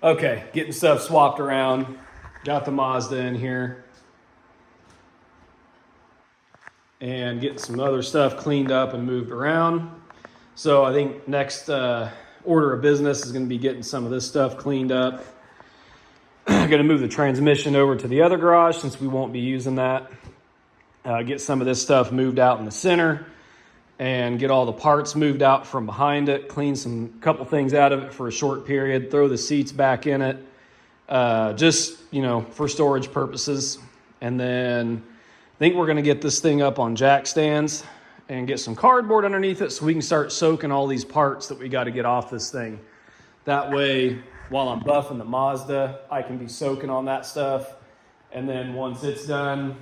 Okay, getting stuff swapped around. Got the Mazda in here. And getting some other stuff cleaned up and moved around. So I think next order of business is going to be getting some of this stuff cleaned up. I'm going to move the transmission over to the other garage since we won't be using that. Get some of this stuff moved out in the center and get all the parts moved out from behind it, clean some couple things out of it for a short period, throw the seats back in it, just, for storage purposes. And then I think we're going to get this thing up on jack stands and get some cardboard underneath it so we can start soaking all these parts that we got to get off this thing. That way, while I'm buffing the Mazda, I can be soaking on that stuff. And then once it's done,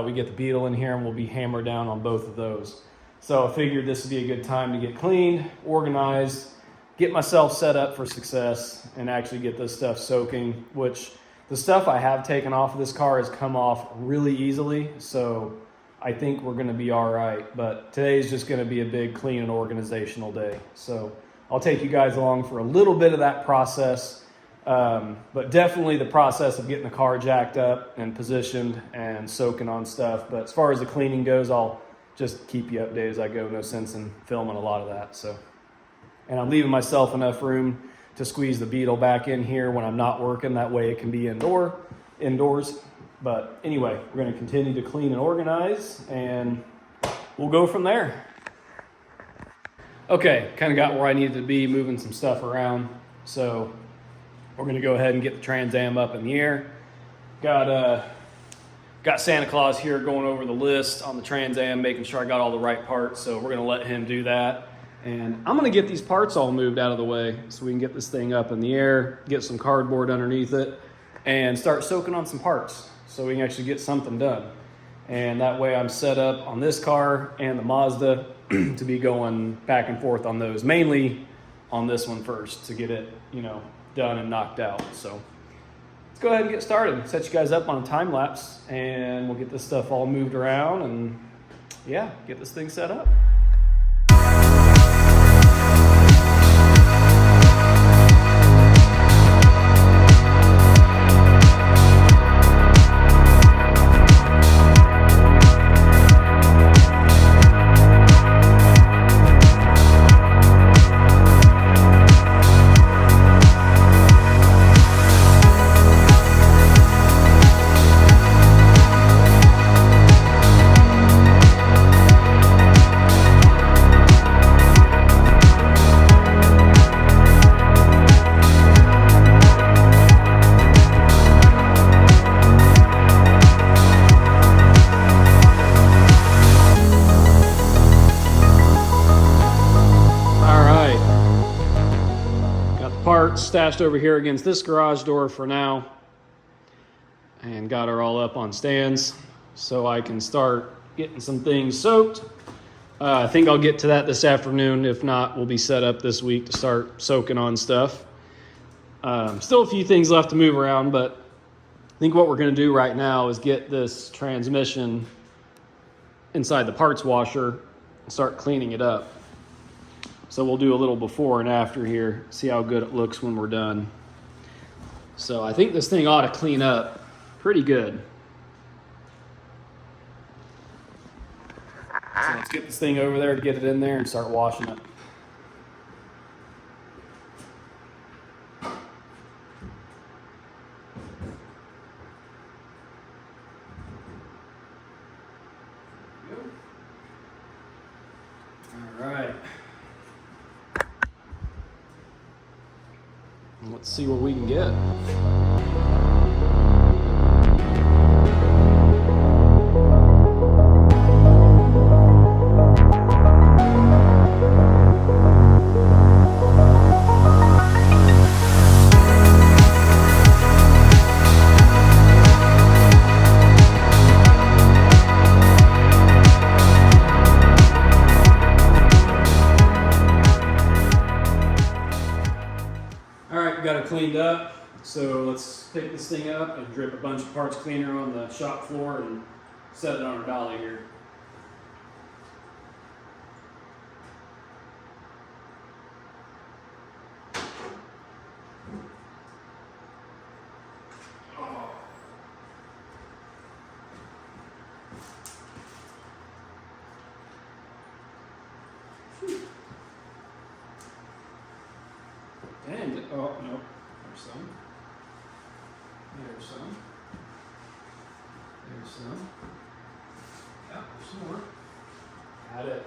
we get the Beetle in here and we'll be hammered down on both of those. So I figured this would be a good time to get cleaned, organized, get myself set up for success, and actually get this stuff soaking, which the stuff I have taken off of this car has come off really easily. So I think we're going to be all right. But today's just going to be a big clean and organizational day. So I'll take you guys along for a little bit of that process. But definitely the process of getting the car jacked up and positioned and soaking on stuff. But as far as the cleaning goes, I'll just keep you updated as I go. No sense in filming a lot of that. And I'm leaving myself enough room to squeeze the Beetle back in here when I'm not working. That way it can be indoors. But anyway, we're going to continue to clean and organize, and we'll go from there. Okay, kind of got where I needed to be, moving some stuff around. So we're going to go ahead and get the Trans Am up in the air. Got Santa Claus here going over the list on the Trans Am, making sure I got all the right parts. So we're going to let him do that. And I'm going to get these parts all moved out of the way so we can get this thing up in the air, get some cardboard underneath it, and start soaking on some parts so we can actually get something done. And that way I'm set up on this car and the Mazda to be going back and forth on those, mainly on this one first to get it, done and knocked out. So let's go ahead and get started. Set you guys up on a time lapse and we'll get this stuff all moved around and get this thing set up. Stashed over here against this garage door for now, and got her all up on stands so I can start getting some things soaked. I think I'll get to that this afternoon. If not, we'll be set up this week to start soaking on stuff. Still a few things left to move around, but I think what we're going to do right now is get this transmission inside the parts washer and start cleaning it up. So we'll do a little before and after here, see how good it looks when we're done. So I think this thing ought to clean up pretty good. So let's get this thing over there to get it in there and start washing it. All right. Let's see what we can get. Cleaned up, so let's pick this thing up and drip a bunch of parts cleaner on the shop floor and set it on our dolly here. cleaned it. Oh, no. There's some. There's some. There's some. Yeah, there's some more. Got it.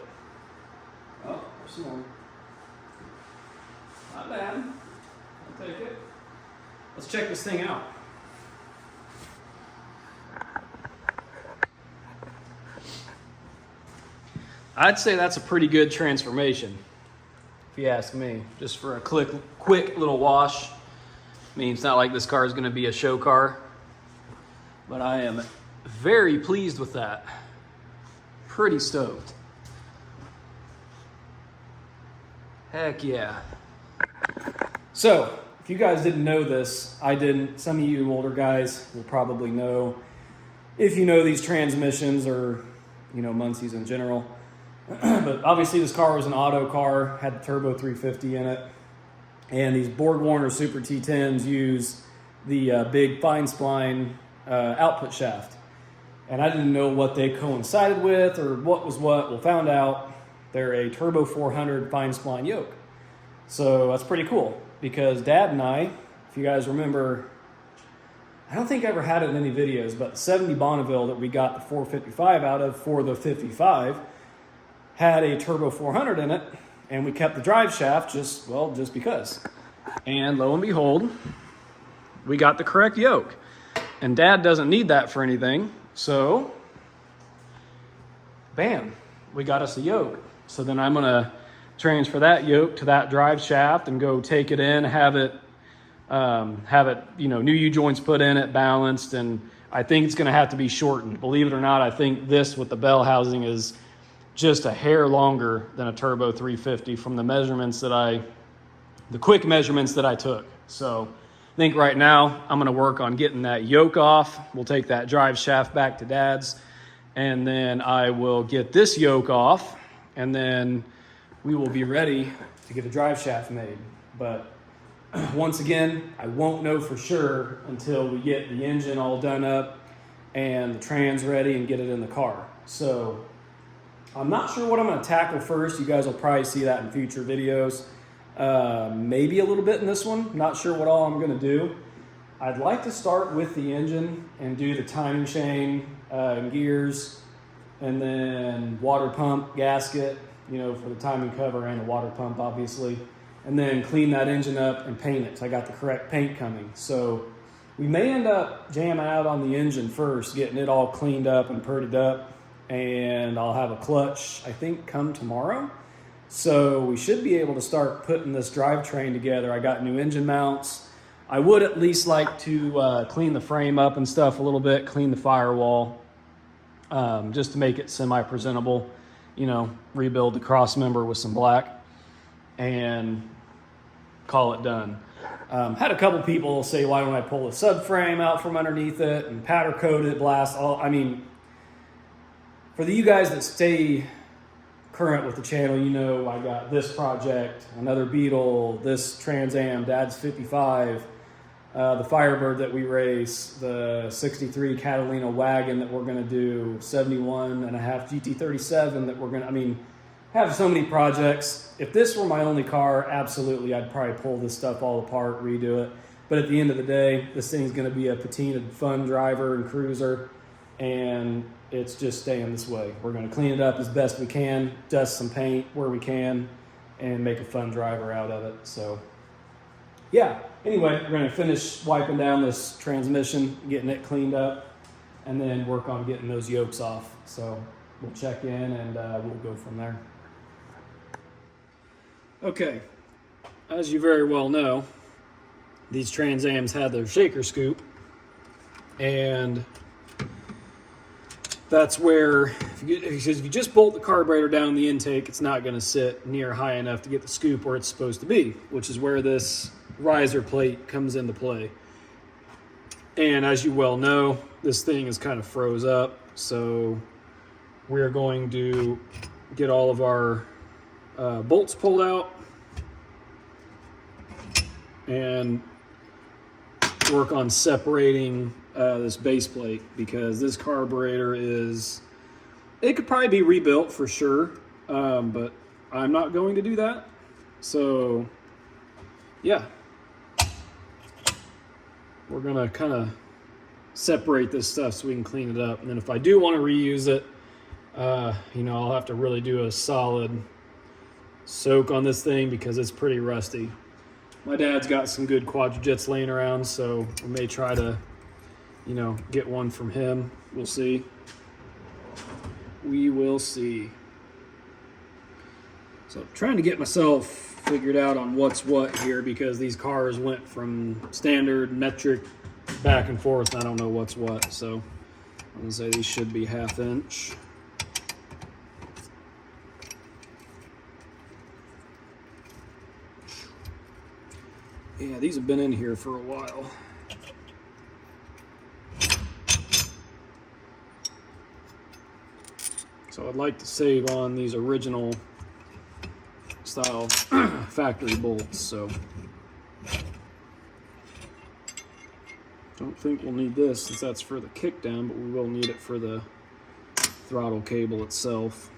Oh, there's some more. Not bad. I'll take it. Let's check this thing out. I'd say that's a pretty good transformation, if you ask me. Just for a quick little wash. I mean, it's not like this car is going to be a show car, but I am very pleased with that. Pretty stoked. Heck yeah. So, if you guys didn't know this, I didn't. Some of you older guys will probably know. If you know these transmissions or, you know, Muncies in general. But obviously this car was an auto car, had the turbo 350 in it. And these Borg Warner Super T10s use the big fine spline output shaft. And I didn't know what they coincided with or what was what. Well, found out they're a Turbo 400 fine spline yoke. So that's pretty cool because Dad and I, if you guys remember, I don't think I ever had it in any videos, but the 70 Bonneville that we got the 455 out of for the 55 had a Turbo 400 in it, and we kept the drive shaft just because. And lo and behold, we got the correct yoke. And Dad doesn't need that for anything, so bam, we got us a yoke. So then I'm gonna transfer that yoke to that drive shaft and go take it in, have it, you know, new U-joints put in it, balanced, and I think it's gonna have to be shortened. Believe it or not, I think this with the bell housing is just a hair longer than a Turbo 350 from the measurements that the quick measurements that I took. So I think right now I'm gonna work on getting that yoke off. We'll take that drive shaft back to Dad's, and then I will get this yoke off, and then we will be ready to get a drive shaft made. But once again, I won't know for sure until we get the engine all done up and the trans ready and get it in the car. So I'm not sure what I'm going to tackle first. You guys will probably see that in future videos. Maybe a little bit in this one. Not sure what all I'm going to do. I'd like to start with the engine and do the timing chain and gears, and then water pump, gasket, you know, for the timing cover and the water pump, obviously. And then clean that engine up and paint it. So I got the correct paint coming. So we may end up jamming out on the engine first, getting it all cleaned up and purted up. And I'll have a clutch, I think, come tomorrow. So we should be able to start putting this drivetrain together. I got new engine mounts. I would at least like to clean the frame up and stuff a little bit, clean the firewall, just to make it semi-presentable, you know, rebuild the cross member with some black and call it done. Had a couple people say, why don't I pull the subframe out from underneath it and powder coat it, blast all, I mean, for you guys that stay current with the channel, you know I got this project, another Beetle, this Trans Am, Dad's 55, the Firebird that we race, the 63 Catalina wagon that we're going to do, 71 and a half GT37 that we're going to, I mean, have so many projects. If this were my only car, absolutely, I'd probably pull this stuff all apart, redo it. But at the end of the day, this thing's going to be a patinaed fun driver and cruiser, and it's just staying this way. We're going to clean it up as best we can, dust some paint where we can, and make a fun driver out of it. So yeah, anyway, we're going to finish wiping down this transmission, getting it cleaned up, and then work on getting those yokes off. So we'll check in and we'll go from there. Okay, as you very well know, these Trans Ams had their shaker scoop, and that's where, if you just bolt the carburetor down the intake, it's not going to sit near high enough to get the scoop where it's supposed to be, which is where this riser plate comes into play. And as you well know, this thing is kind of froze up, so we're going to get all of our bolts pulled out and work on separating this base plate, because this carburetor it could probably be rebuilt for sure, but I'm not going to do that. So yeah, we're gonna kind of separate this stuff so we can clean it up. And then if I do want to reuse it, you know, I'll have to really do a solid soak on this thing because it's pretty rusty. My dad's got some good quadrojets laying around, so we may try to, you know, get one from him. We'll see. We will see. So I'm trying to get myself figured out on what's what here because these cars went from standard, metric, back and forth, and I don't know what's what. So I'm gonna say these should be 1/2 inch. Yeah, these have been in here for a while. So I'd like to save on these original style factory bolts, so don't think we'll need this since that's for the kick down, but we will need it for the throttle cable itself.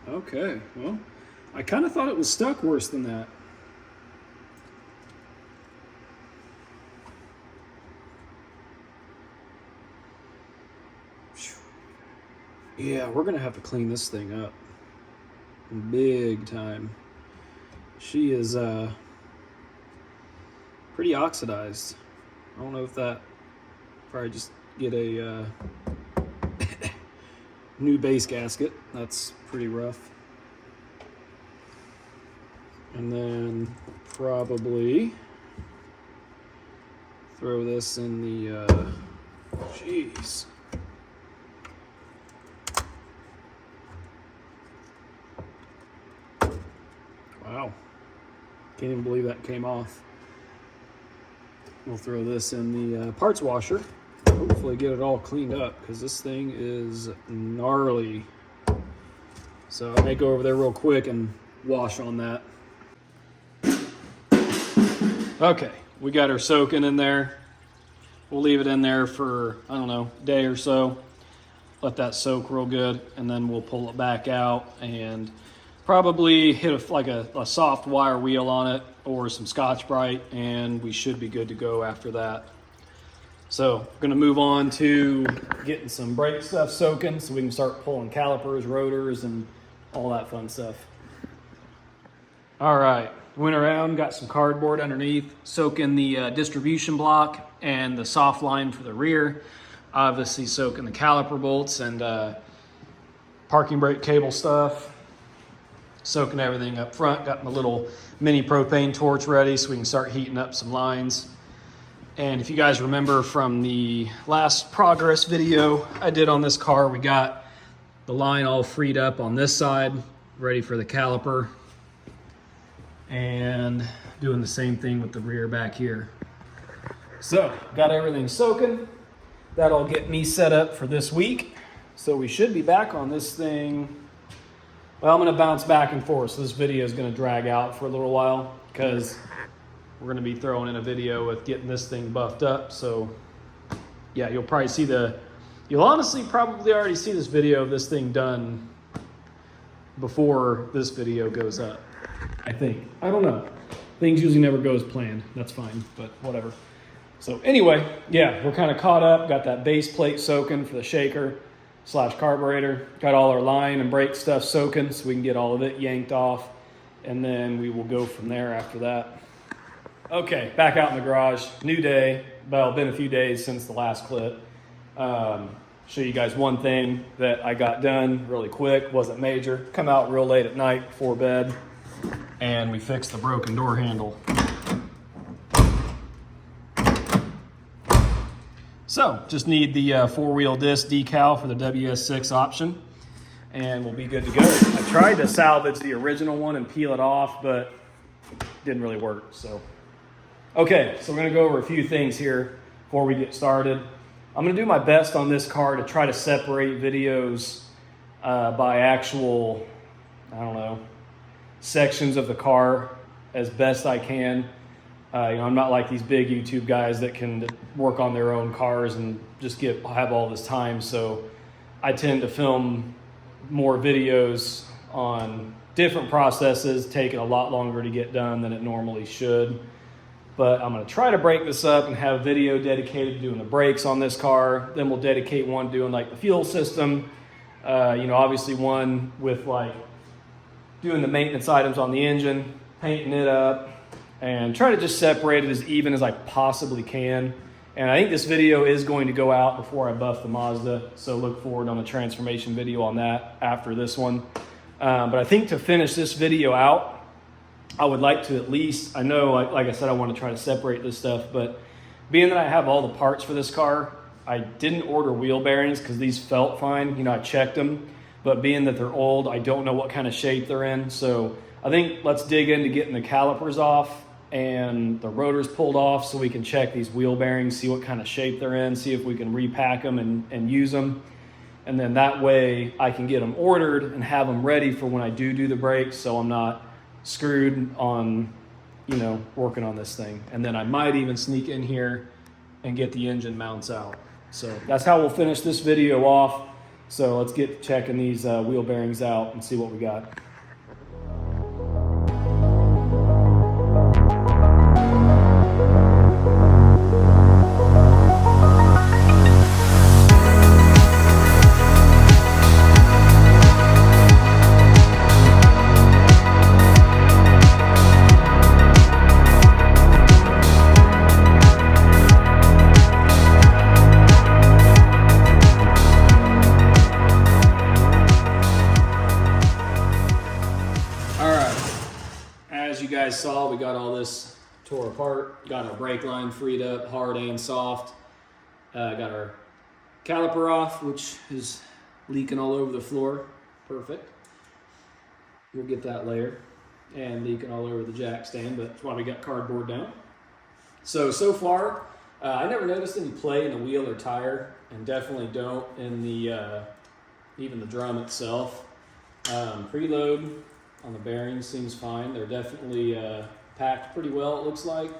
Okay, well, I kind of thought it was stuck worse than that. Yeah, we're gonna have to clean this thing up big time. She is pretty oxidized. I don't know if that, probably just get a new base gasket. That's pretty rough. And then probably throw this in the, jeez. Wow, can't even believe that came off. We'll throw this in the parts washer. Hopefully get it all cleaned up because this thing is gnarly. So I may go over there real quick and wash on that. Okay, we got her soaking in there. We'll leave it in there for, I don't know, a day or so. Let that soak real good, and then we'll pull it back out and probably hit like a soft wire wheel on it or some Scotch-Brite, and we should be good to go after that. So we're gonna move on to getting some brake stuff soaking so we can start pulling calipers, rotors, and all that fun stuff. All right, went around, got some cardboard underneath, soaking the distribution block and the soft line for the rear. Obviously soaking the caliper bolts and parking brake cable stuff. Soaking everything up front. Got my little mini propane torch ready so we can start heating up some lines. And if you guys remember from the last progress video I did on this car, we got the line all freed up on this side, ready for the caliper. And doing the same thing with the rear back here. So, got everything soaking. That'll get me set up for this week. So we should be back on this thing. Well, I'm gonna bounce back and forth, so this video is gonna drag out for a little while because we're gonna be throwing in a video with getting this thing buffed up. So yeah, you'll probably see you'll honestly probably already see this video of this thing done before this video goes up, I think. I don't know. Things usually never go as planned. That's fine, but whatever. So anyway, yeah, we're kind of caught up. Got that base plate soaking for the shaker / carburetor. Got all our line and brake stuff soaking so we can get all of it yanked off, and then we will go from there after that. Okay, back out in the garage. New day. Well, been a few days since the last clip. Show you guys one thing that I got done really quick. Wasn't major. Come out real late at night before bed, and we fixed the broken door handle. So, just need the 4-wheel disc decal for the WS6 option, and we'll be good to go. I tried to salvage the original one and peel it off, but didn't really work, so. Okay, so we're gonna go over a few things here before we get started. I'm gonna do my best on this car to try to separate videos by actual, I don't know, sections of the car as best I can. I'm not like these big YouTube guys that can work on their own cars and just have all this time. So I tend to film more videos on different processes, taking a lot longer to get done than it normally should. But I'm going to try to break this up and have a video dedicated to doing the brakes on this car. Then we'll dedicate one doing like the fuel system. Obviously one with like doing the maintenance items on the engine, painting it up, and try to just separate it as even as I possibly can. And I think this video is going to go out before I buff the Mazda, so look forward on the transformation video on that after this one. But I think to finish this video out, I would like to at least, I know, like I said, I want to try to separate this stuff, but being that I have all the parts for this car, I didn't order wheel bearings because these felt fine. I checked them, but being that they're old, I don't know what kind of shape they're in. So I think let's dig into getting the calipers off and the rotors pulled off so we can check these wheel bearings, see what kind of shape they're in, see if we can repack them and use them. And then that way I can get them ordered and have them ready for when I do the brakes, so I'm not screwed on, working on this thing. And then I might even sneak in here and get the engine mounts out. So that's how we'll finish this video off. So let's get checking these wheel bearings out and see what we got. Saw we got all this tore apart, got our brake line freed up, hard and soft, got our caliper off, which is leaking all over the floor. Perfect. We'll get that later, and leaking all over the jack stand, but that's why we got cardboard down. So far I never noticed any play in the wheel or tire, and definitely don't in the even the drum itself. Preload on the bearings seems fine. They're definitely packed pretty well, it looks like.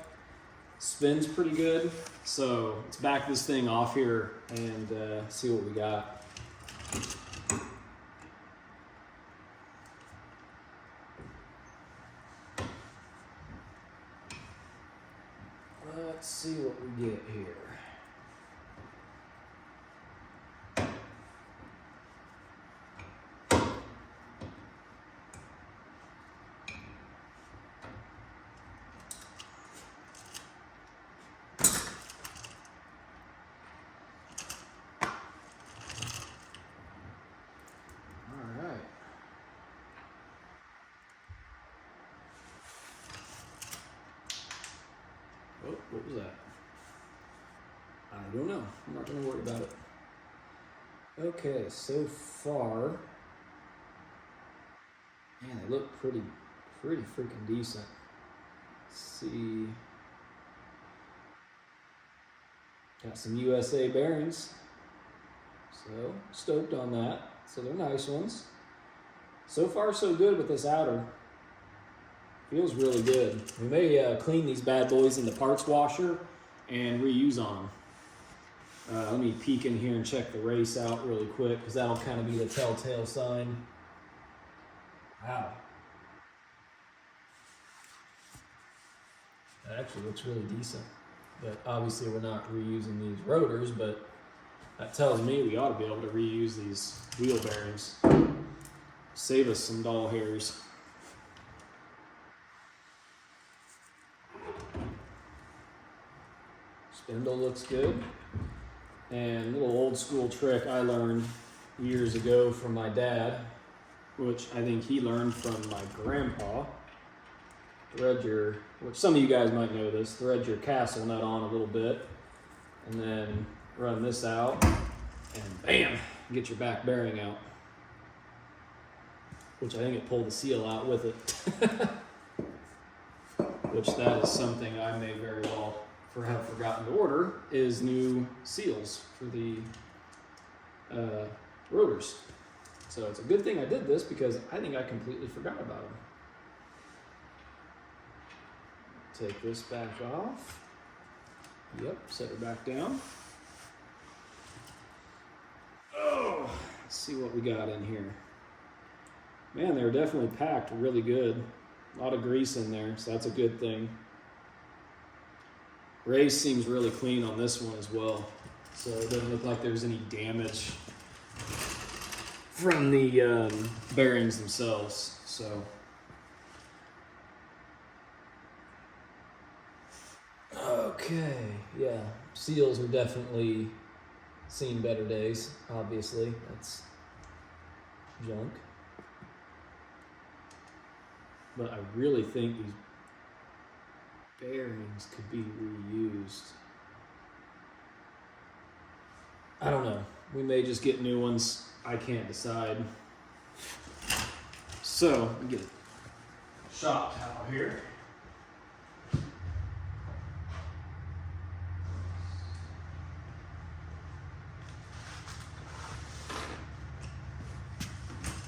Spins pretty good. So let's back this thing off here and see what we got. Let's see what we get here. Oh, what was that? I don't know. I'm not going to worry about it. Okay, so far, man, they look pretty freaking decent. Let's see. Got some USA bearings. So, stoked on that. So they're nice ones. So far, so good with this outer. Feels really good. We may clean these bad boys in the parts washer and reuse on them. Let me peek in here and check the race out really quick, because that'll kind of be the telltale sign. Wow. That actually looks really decent. But obviously we're not reusing these rotors, but that tells me we ought to be able to reuse these wheel bearings. Save us some doll hairs. Spindle looks good. And a little old school trick I learned years ago from my dad, which I think he learned from my grandpa. Which some of you guys might know this, thread your castle nut on a little bit, and then run this out, and bam, get your back bearing out. Which I think it pulled the seal out with it. Which that is something I may very well have forgotten to order, is new seals for the rotors. So it's a good thing I did this, because I think I completely forgot about them. Take this back off. Yep, set her back down. Oh, let's see what we got in here. Man, they're definitely packed really good. A lot of grease in there, so that's a good thing. Race seems really clean on this one as well, so it doesn't look like there's any damage from the bearings themselves. So okay, yeah, seals are definitely seen better days. Obviously, that's junk. But I really think these bearings could be reused. I don't know. We may just get new ones. I can't decide. So, let me get a shop towel here.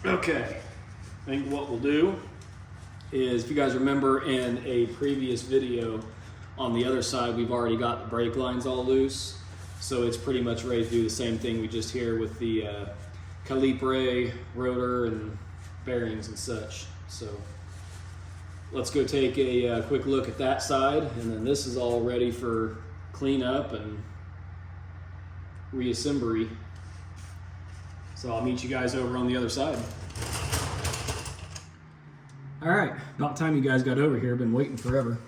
Okay. I think what we'll do is, if you guys remember in a previous video on the other side, we've already got the brake lines all loose. So it's pretty much ready to do the same thing we just here with the caliper, rotor, and bearings and such. So let's go take a quick look at that side, and then this is all ready for cleanup and reassembly. So I'll meet you guys over on the other side. All right, about time you guys got over here. Been waiting forever.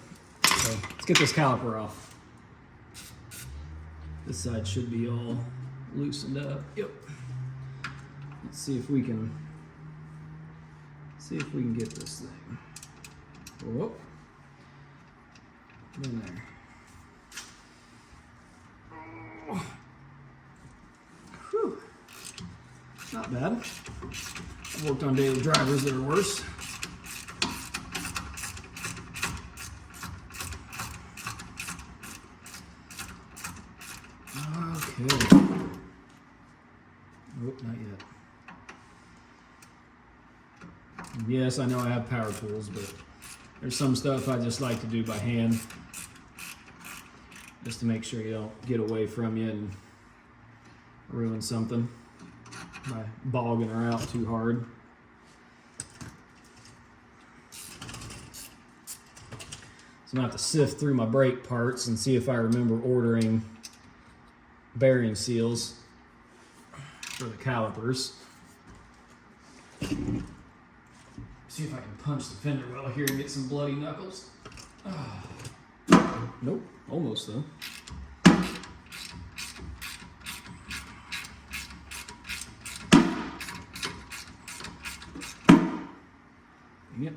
So let's get this caliper off. This side should be all loosened up. Yep. Let's see if we can get this thing. Whoa. In there. Oh. Whew. Not bad. I've worked on daily drivers that are worse. Okay. Nope, not yet. Yes, I know I have power tools, but there's some stuff I just like to do by hand, just to make sure you don't get away from you and ruin something by bogging her out too hard. So I'm gonna have to sift through my brake parts and see if I remember ordering bearing seals for the calipers. See if I can punch the fender well here and get some bloody knuckles. Nope, almost though. Dang it.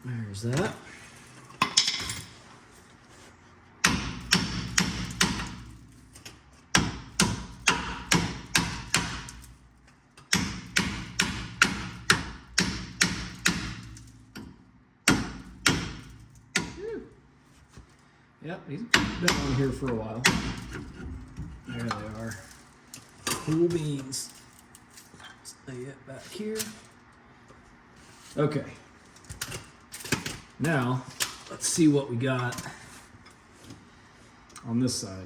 There's that. Yep, he's been on here for a while. There they are. Cool beans. Let's lay it back here. Okay. Now, let's see what we got on this side.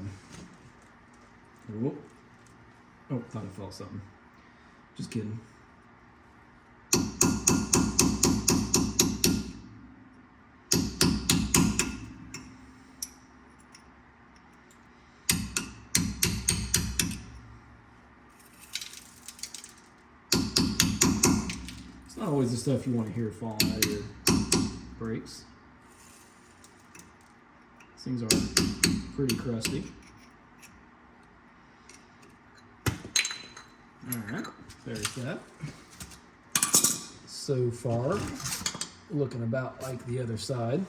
Whoop. Oh, thought I felt something. Just kidding. It's not always the stuff you want to hear falling out of your brakes. These things are pretty crusty. Alright, there's that. So far, looking about like the other side.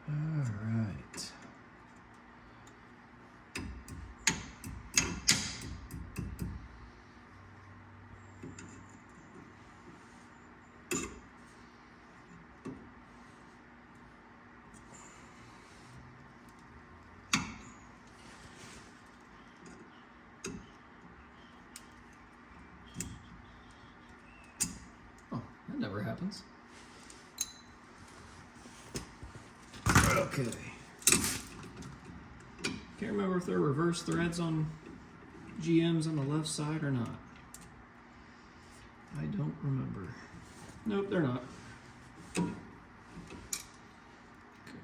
Alright. happens. Okay. Can't remember if there are reverse threads on GMs on the left side or not. I don't remember. Nope, they're not.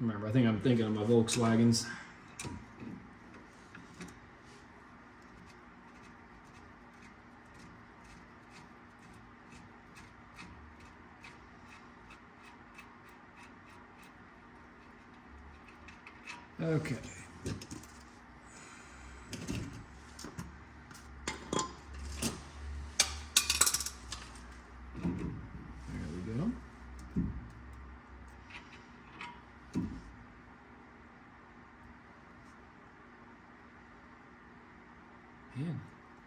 Remember, I think I'm thinking of my Volkswagens. Okay. There we go. Man,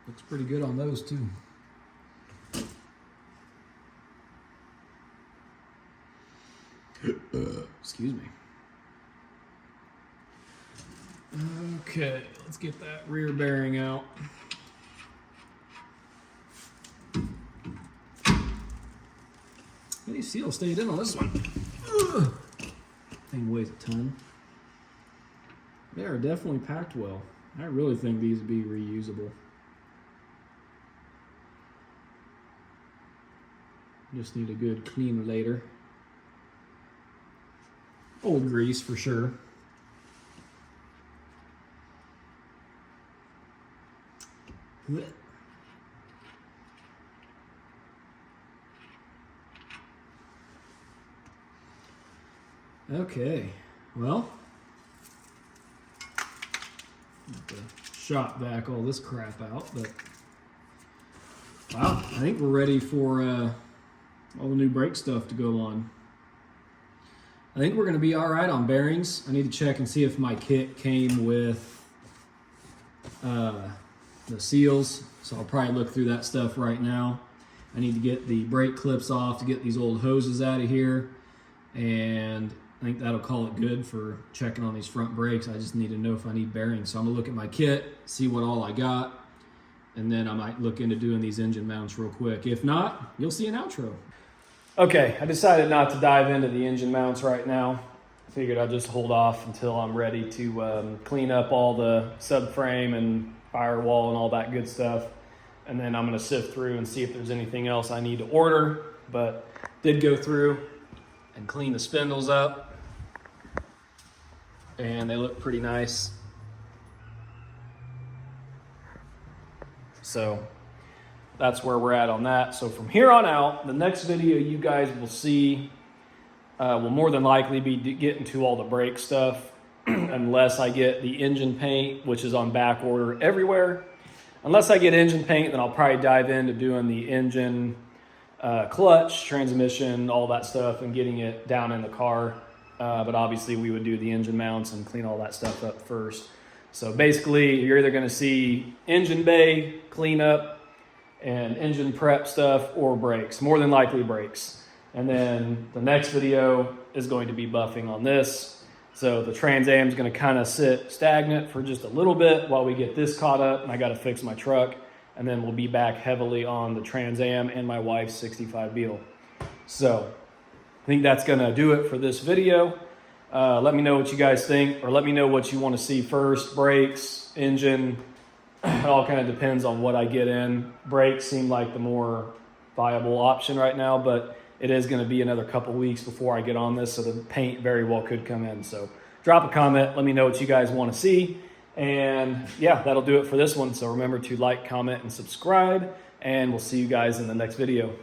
looks pretty good on those too. Excuse me. Okay, let's get that rear bearing out. These seals stayed in on this one. Ugh. Thing weighs a ton. They are definitely packed well. I really think these would be reusable. Just need a good clean later. Old grease for sure. Okay, well, have to shop vac all this crap out, but wow, I think we're ready for all the new brake stuff to go on. I think we're going to be all right on bearings. I need to check and see if my kit came with the seals, so I'll probably look through that stuff right now. I need to get the brake clips off to get these old hoses out of here, and I think that'll call it good for checking on these front brakes. I just need to know if I need bearings. So I'm gonna look at my kit, see what all I got, and then I might look into doing these engine mounts real quick. If not, you'll see an outro. Okay, I decided not to dive into the engine mounts right now. I figured I'd just hold off until I'm ready to clean up all the subframe and firewall and all that good stuff. And then I'm gonna sift through and see if there's anything else I need to order. But did go through and clean the spindles up, and they look pretty nice. So that's where we're at on that. So from here on out, the next video you guys will see will more than likely be getting to all the brake stuff unless I get the engine paint, which is on back order everywhere. Unless I get engine paint, then I'll probably dive into doing the engine, clutch, transmission, all that stuff, and getting it down in the car. But obviously we would do the engine mounts and clean all that stuff up first. So basically you're either going to see engine bay cleanup and engine prep stuff or brakes, more than likely brakes. And then the next video is going to be buffing on this. So the Trans Am is going to kind of sit stagnant for just a little bit while we get this caught up, and I got to fix my truck. And then we'll be back heavily on the Trans Am and my wife's 65 Beetle. So I think that's going to do it for this video. Let me know what you guys think, or let me know what you want to see first. Brakes, engine, it all kind of depends on what I get in. Brakes seem like the more viable option right now, but it is going to be another couple weeks before I get on this, so the paint very well could come in. So drop a comment, let me know what you guys want to see. And yeah, that'll do it for this one. So remember to like, comment, and subscribe, and we'll see you guys in the next video.